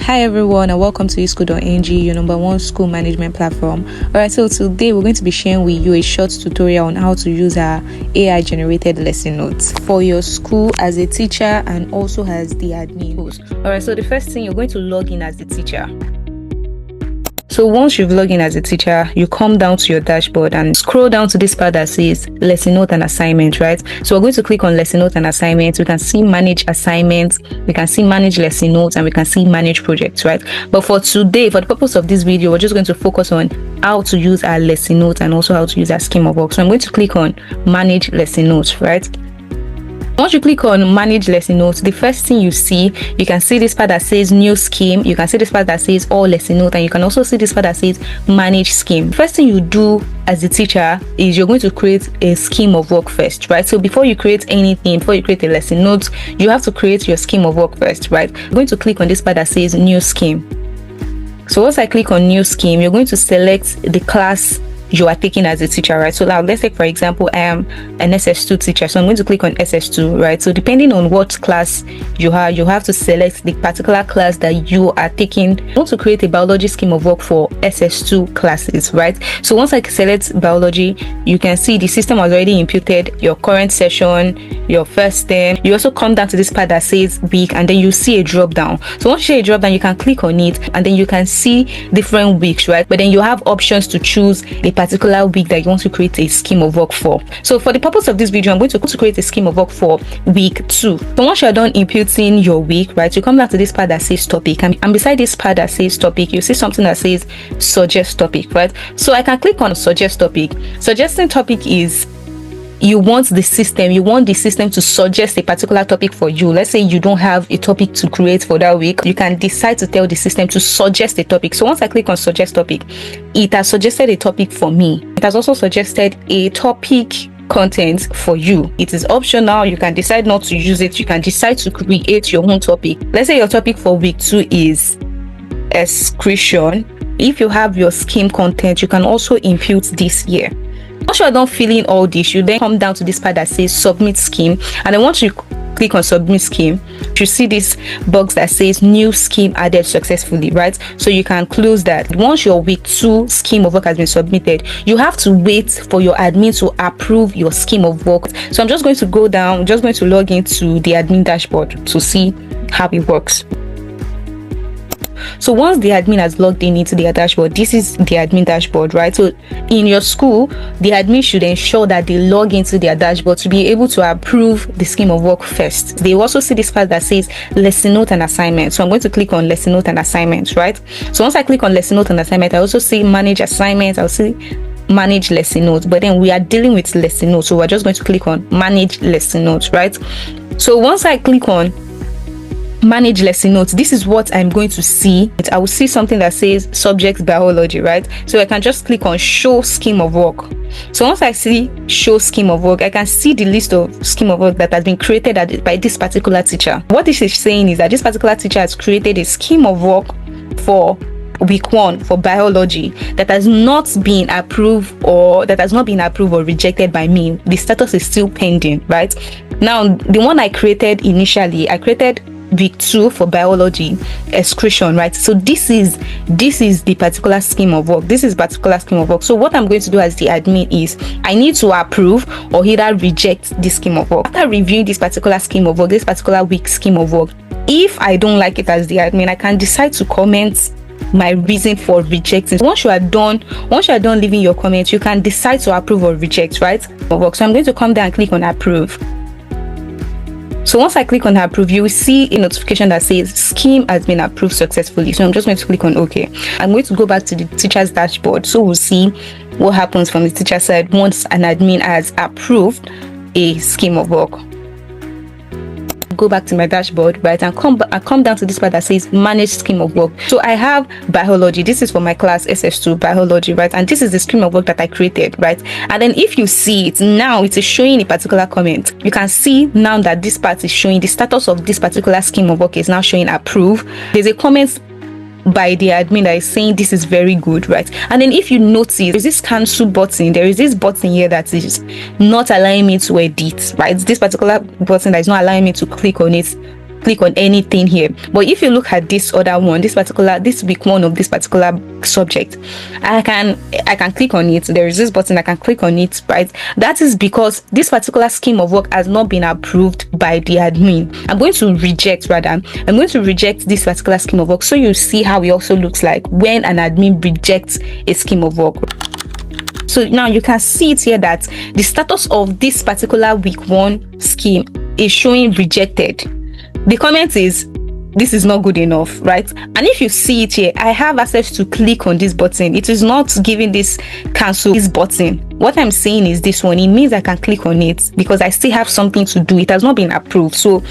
Hi everyone, and welcome to eSchool.ng, your number one school management platform. Alright, so today we're going to be sharing with you a short tutorial on how to use our AI generated lesson notes for your school as a teacher and also as the admin. Alright, so the first thing, you're going to log in as the teacher. So once you've logged in as a teacher, you come down to your dashboard and scroll down to this part that says lesson note and assignment, right? So we're going to click on lesson note and assignments. We can see manage assignments, we can see manage lesson notes, and we can see manage projects, right? But for today, for the purpose of this video, we're just going to focus on how to use our lesson notes and also how to use our scheme of work. So I'm going to click on manage lesson notes, right? Once you click on manage lesson notes, the first thing you see, you can see this part that says new scheme, you can see this part that says all lesson note, and you can also see this part that says manage scheme. First thing you do as a teacher is you're going to create a scheme of work first, right? So before you create anything, before you create a lesson note, you have to create your scheme of work first, right? You're going to click on this part that says new scheme. So once I click on new scheme, you're going to select the class you are taking as a teacher, right? So now let's say, for example, I am an SS2 teacher, so I'm going to click on SS2, right? So depending on what class you have to select the particular class that you are taking. I want to create a biology scheme of work for SS2 classes, right? So once I select biology, you can see the system has already imputed your current session, your first term. You also come down to this part that says week, and then you see a drop down. So once you see a drop down, you can click on it, and then you can see different weeks, right? But then you have options to choose the particular week that you want to create a scheme of work for. So for the purpose of this video, I'm going to create a scheme of work for week 2. So once you're done imputing your week, right, you come down to this part that says topic, and beside this part that says topic, you see something that says suggest topic, right? So I can click on suggest topic. Suggesting topic is you want the system to suggest a particular topic for you. Let's say you don't have a topic to create for that week, you can decide to tell the system to suggest a topic. So once I click on suggest topic, it has suggested a topic for me. It has also suggested a topic content for you. It is optional. You can decide not to use it. You can decide to create your own topic. Let's say your topic for week 2 is excretion. If you have your scheme content, you can also impute this here. Once you are done filling all this, you then come down to this part that says submit scheme, and then once you click on submit scheme, you see this box that says new scheme added successfully, right? So you can close that. Once your week 2 scheme of work has been submitted, you have to wait for your admin to approve your scheme of work. So I'm just going to go down, just going to log into the admin dashboard to see how it works. So once the admin has logged in into their dashboard, this is the admin dashboard, right? So in your school, the admin should ensure that they log into their dashboard to be able to approve the scheme of work first. They also see this part that says lesson note and assignment. So I'm going to click on lesson note and assignment, right? So once I click on lesson note and assignment, I also see manage assignments. I'll see manage lesson notes, but then we are dealing with lesson notes, so we're just going to click on manage lesson notes, right? So once I click on manage lesson notes, this is what I'm going to see. I will see something that says subject biology, right? So I can just click on show scheme of work. So once I see show scheme of work, I can see the list of scheme of work that has been created by this particular teacher. What this is saying is that this particular teacher has created a scheme of work for week 1 for biology that has not been approved or rejected by me. The status is still pending, right? Now the one I created initially, I created week 2 for biology excretion, right? So this is the particular scheme of work. So what I'm going to do as the admin is I need to approve or either reject this scheme of work. After reviewing this particular scheme of work, this particular week scheme of work, if I don't like it as the admin, I can decide to comment my reason for rejecting. Once you are done leaving your comments, you can decide to approve or reject, right? So I'm going to come down and click on approve. So once I click on approve, you will see a notification that says scheme has been approved successfully. So I'm just going to click on OK. I'm going to go back to the teacher's dashboard, so we'll see what happens from the teacher side once an admin has approved a scheme of work. Go back to my dashboard, right, and come down to this part that says manage scheme of work. So I have biology. This is for my class SS2 biology, right? And this is the scheme of work that I created, right? And then if you see it now, it is showing a particular comment. You can see now that this part is showing the status of this particular scheme of work is now showing approve. There's a comment by the admin that is saying this is very good, right? And then if you notice, there's this cancel button. There is this button here that is not allowing me to edit, right? This particular button that is not allowing me to click on it click on anything here. But if you look at this other one, this week one of this particular subject, I can click on it. There is this button, I can click on it, right? That is because this particular scheme of work has not been approved by the admin. I'm going to reject this particular scheme of work, so you see how it also looks like when an admin rejects a scheme of work. So now you can see it here that the status of this particular week one scheme is showing rejected. The comment is, this is not good enough, right? And if you see it here, I have access to click on this button. It is not giving this cancel this button. What I'm saying is this one, it means I can click on it because I still have something to do. It has not been approved, so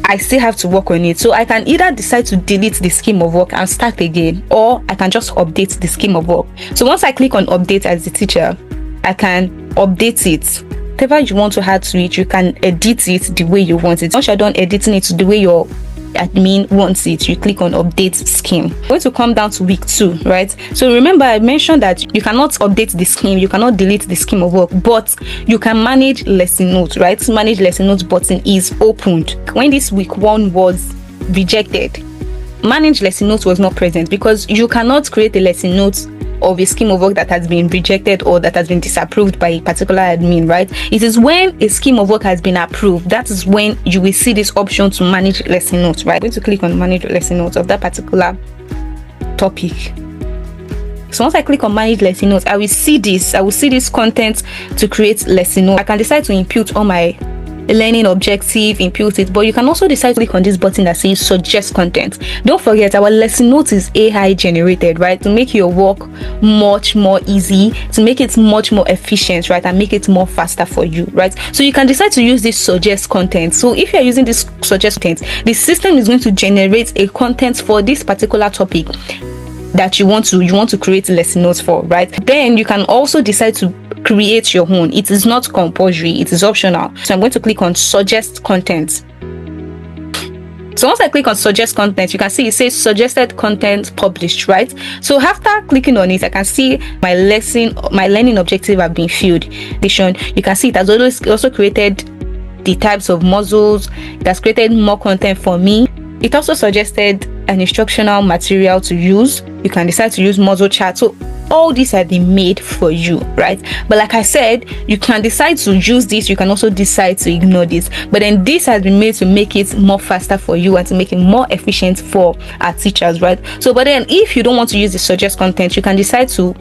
I still have to work on it. So I can either decide to delete the scheme of work and start again, or I can just update the scheme of work. So once I click on update as the teacher, I can update it. Whatever you want to add to it, you can edit it the way you want it. Once you're done editing it the way your admin wants it, you click on update scheme. We're going to come down to week 2, right? So remember, I mentioned that you cannot update the scheme, you cannot delete the scheme of work, but you can manage lesson notes, right? Manage lesson notes button is opened. When this week 1 was rejected, manage lesson notes was not present because you cannot create a lesson note of a scheme of work that has been rejected or that has been disapproved by a particular admin, right? It is when a scheme of work has been approved, that is when you will see this option to manage lesson notes, right? I'm going to click on manage lesson notes of that particular topic. So once I click on manage lesson notes, I will see this content to create lesson notes. I can decide to input all my learning objective, input it, but you can also decide to click on this button that says suggest content. Don't forget, our lesson notes is AI generated, right? To make your work much more easy, to make it much more efficient, right? And make it more faster for you, right? So you can decide to use this suggest content. So if you're using this suggest content, the system is going to generate a content for this particular topic that you want to create lesson notes for, right? Then you can also decide to create your own. It is not compulsory, it is optional. So I'm going to click on suggest content. So once I click on suggest content, you can see it says suggested content published, right? So after clicking on it, I can see my learning objective have been filled. You can see it has also created the types of modules. It has created more content for me. It also suggested an instructional material to use. You can decide to use module chat. So all these have been made for you, right? But like I said, you can decide to use this, you can also decide to ignore this, but then this has been made to make it more faster for you and to make it more efficient for our teachers, right? So but then if you don't want to use the suggest content, you can decide to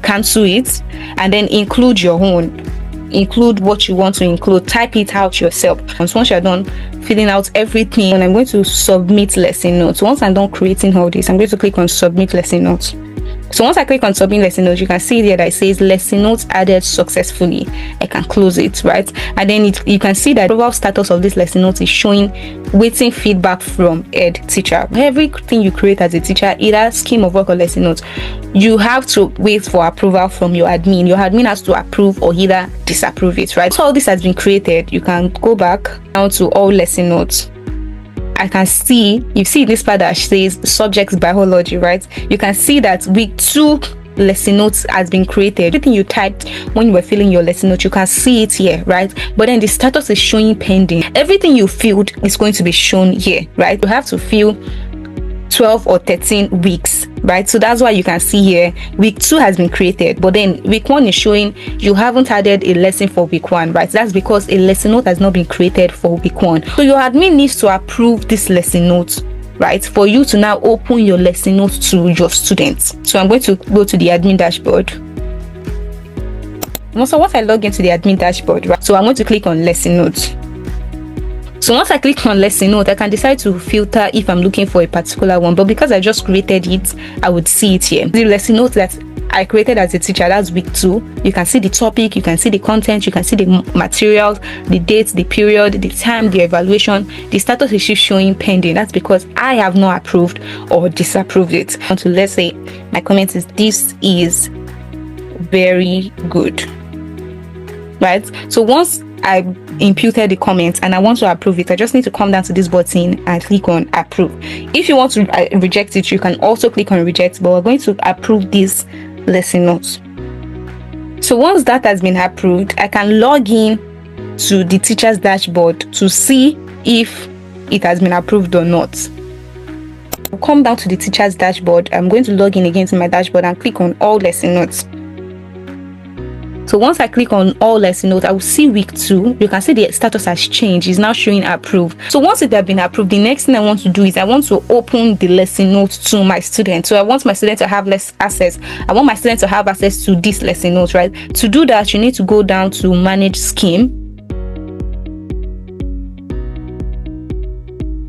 cancel it and then include your own. Include what you want to include, type it out yourself. And once you're done filling out everything, and I'm going to submit lesson notes. Once I'm done creating all this, I'm going to click on submit lesson notes. So once I click on submit lesson notes, you can see there that it says lesson notes added successfully. I can close it, right? And then you can see that the overall status of this lesson note is showing waiting feedback from head teacher. Everything you create as a teacher, either scheme of work or lesson notes, you have to wait for approval from your admin. Your admin has to approve or either disapprove it, right? So all this has been created. You can go back down to all lesson notes. I can see, you see this part that says subjects biology, right? You can see that week 2 lesson notes has been created. Everything you typed when you were filling your lesson note, you can see it here, right? But then the status is showing pending. Everything you filled is going to be shown here, right? You have to fill 12 or 13 weeks, right? So that's why you can see here week 2 has been created, but then week 1 is showing you haven't added a lesson for week 1, right? That's because a lesson note has not been created for week 1. So your admin needs to approve this lesson note, right, for you to now open your lesson note to your students. So I'm going to go to the admin dashboard. So once I log into the admin dashboard, right, so I'm going to click on lesson notes. So once I click on lesson note, I can decide to filter if I'm looking for a particular one, but because I just created it, I would see it here. The lesson note that I created as a teacher, that's week 2. You can see the topic, you can see the content, you can see the materials, the date, the period, the time, the evaluation. The status is just showing pending. That's because I have not approved or disapproved it. So let's say my comment is, this is very good, right? So once I imputed the comment and I want to approve it, I just need to come down to this button and click on approve. If you want to reject it, you can also click on reject, but we're going to approve this lesson notes. So once that has been approved, I can log in to the teacher's dashboard to see if it has been approved or not. I'll come down to the teacher's dashboard. I'm going to log in again to my dashboard and click on all lesson notes. So once I click on all lesson notes, I will see week 2. You can see the status has changed. It's now showing approved. So once it has been approved, the next thing I want to do is I want to open the lesson notes to my student. So I want my student to have less access. I want my student to have access to this lesson notes, right? To do that, you need to go down to manage scheme.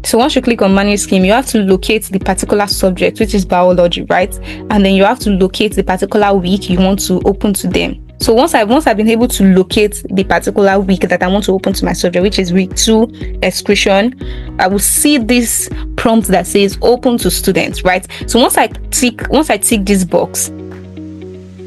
So once you click on manage scheme, you have to locate the particular subject, which is biology, right? And then you have to locate the particular week you want to open to them. So once I've been able to locate the particular week that I want to open to my subject, which is week 2 excursion, I will see this prompt that says open to students, right? So once I tick this box,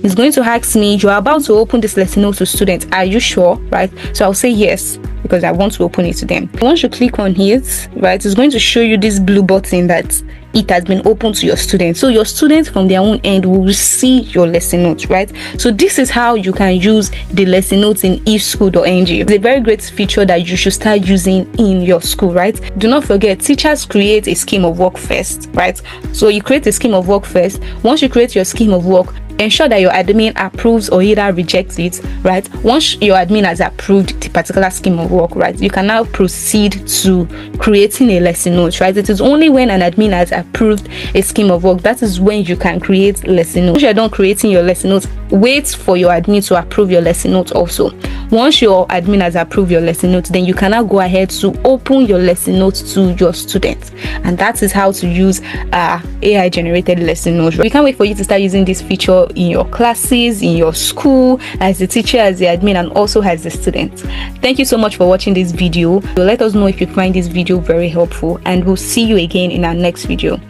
it's going to ask me, you are about to open this lesson note to students. Are you sure? Right? So I'll say yes, because I want to open it to them. Once you click on it, right, it's going to show you this blue button that it has been opened to your students. So your students from their own end will see your lesson notes, right? So this is how you can use the lesson notes in eSchool.ng. It's a very great feature that you should start using in your school, right? Do not forget, teachers create a scheme of work first, right? So you create a scheme of work first. Once you create your scheme of work, ensure that your admin approves or either rejects it, right? Once your admin has approved the particular scheme of work, right, you can now proceed to creating a lesson note, right? It is only when an admin has approved a scheme of work that is when you can create lesson notes. Once you're done creating your lesson notes, wait for your admin to approve your lesson notes also. Once your admin has approved your lesson notes, then you can now go ahead to open your lesson notes to your students. And that is how to use AI generated lesson notes. We can't wait for you to start using this feature in your classes, in your school, as the teacher, as the admin, and also as the student. Thank you so much for watching this video. Let us know if you find this video very helpful, and we'll see you again in our next video.